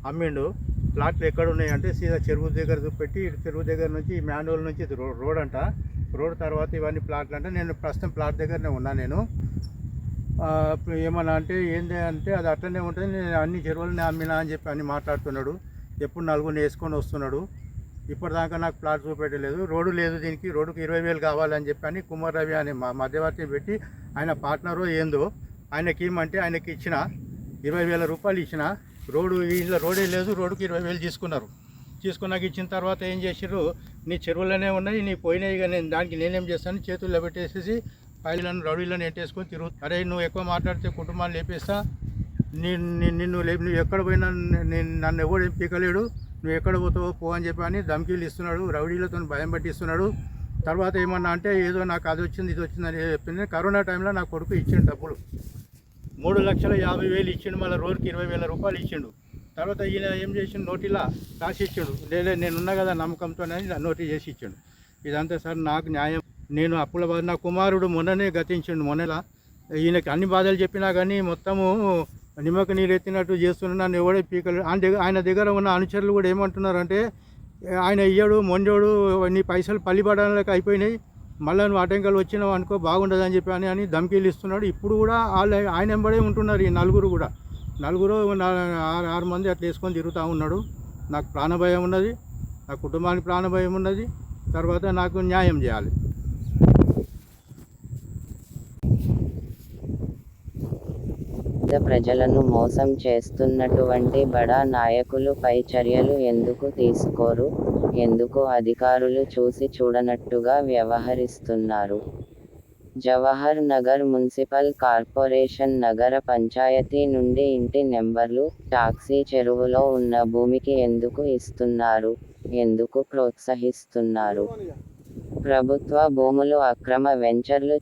అమ్మిండు. ప్లాట్లు ఎక్కడ ఉన్నాయి అంటే సీదా చెరువు దగ్గర చూపెట్టి, చెరువు దగ్గర నుంచి మాన్యువల్ నుంచి ఇది రోడ్ అంట. రోడ్ తర్వాత ఇవన్నీ ప్లాట్లు అంటే నేను ప్రస్తుతం ప్లాట్ దగ్గరనే ఉన్నా నేను. ఇప్పుడు ఏమన్నా అంటే ఏంటి అంటే అది అట్లనే ఉంటుంది, నేను అన్ని చెరువులని అమ్మినా అని చెప్పి అన్ని మాట్లాడుతున్నాడు. ఎప్పుడు నలుగురిని వేసుకొని వస్తున్నాడు. ఇప్పటిదాకా నాకు ప్లాట్ చూపెట్టలేదు. రోడ్డు లేదు, దీనికి రోడ్డుకి 20,000 కావాలని చెప్పి అని కుమార్ రవి అనే మధ్యవర్తి పెట్టి ఆయన పార్ట్నరు ఏందో ఆయనకి ఇమ్మంటే ఆయనకి ఇచ్చిన 20,000 రూపాయలు ఇచ్చిన. ఇంట్లో రోడే లేదు, రోడ్డుకి 20,000 తీసుకున్నారు. తీసుకున్నాక ఇచ్చిన తర్వాత ఏం చేసారు, నీ చెరువులోనే ఉన్నాయి, నీ పోయినాయి, ఇక నేను దానికి నేనేం చేస్తాను చేతుల్లో పెట్టేసేసి పైలను రౌడీలను ఎంటేసుకొని తిరుగు. అరే నువ్వు ఎక్కువ మాట్లాడితే కుటుంబాన్ని లేపేస్తా, నువ్వు ఎక్కడ పోయినా నన్ను ఎవడు ఏం పీకలేడు, నువ్వు ఎక్కడ పోతావో పో అని చెప్పి అని ధమ్కీలు ఇస్తున్నాడు. రౌడీలతో భయం పట్టిస్తున్నాడు. తర్వాత ఏమన్నా అంటే ఏదో నాకు అది వచ్చింది ఇది వచ్చిందని చెప్పింది. కరోనా టైంలో నా కొడుకు ఇచ్చిండు డబ్బులు 3,50,000 ఇచ్చిండు. మళ్ళీ రోజుకి 20,000 రూపాయలు ఇచ్చిండు. తర్వాత ఈయన ఏం చేసిండు, నోటిలా రాసి ఇచ్చాడు. నేనున్నా కదా నమ్మకంతోనే నోటీ చేసి ఇచ్చాడు. ఇదంతా సార్ నాకు న్యాయం. నేను అప్పుల బాధ, నా కుమారుడు మొన్ననే గతించిండు. మొన్నలా ఈయనకి అన్ని బాధలు చెప్పినా కానీ మొత్తము నిమ్మక నీరు ఎత్తినట్టు చేస్తున్నా, నన్ను ఎవడే పీకలు. ఆయన దగ్గర ఉన్న అనుచరులు కూడా ఏమంటున్నారంటే, ఆయన ఇయ్యడు మొండోడు, నీ పైసలు పల్లిపడడానికి అయిపోయినాయి, మళ్ళీ నువ్వు ఆటంకాలు వచ్చినావు అనుకో బాగుండదని చెప్పి అని ధమ్కీలు ఇస్తున్నాడు. ఇప్పుడు కూడా ఆయన వెంబడే ఉంటున్నారు ఈ నలుగురు కూడా. 6 మంది అట్లా వేసుకొని తిరుగుతూ ఉన్నాడు. నాకు ప్రాణభయం ఉన్నది, నా కుటుంబానికి ప్రాణభయం ఉన్నది. తర్వాత నాకు న్యాయం చేయాలి. ప్రజలను మోసం చేస్తున్నటువంటి బడా నాయకులు పై చర్యలు ఎందుకు తీసుకోరు? ఎందుకు అధికారులు చూసి చూడనట్టుగా వ్యవహరిస్తున్నారు? జవహర్ నగర్ మున్సిపల్ కార్పొరేషన్ నగర పంచాయతీ నుండి ఇంటి నెంబర్లు, టాక్సీ చెరువులో ఉన్న భూమికి ఎందుకు ఇస్తున్నారు? ఎందుకు ప్రోత్సహిస్తున్నారు? ప్రభుత్వ భూములు అక్రమ వెంచర్లు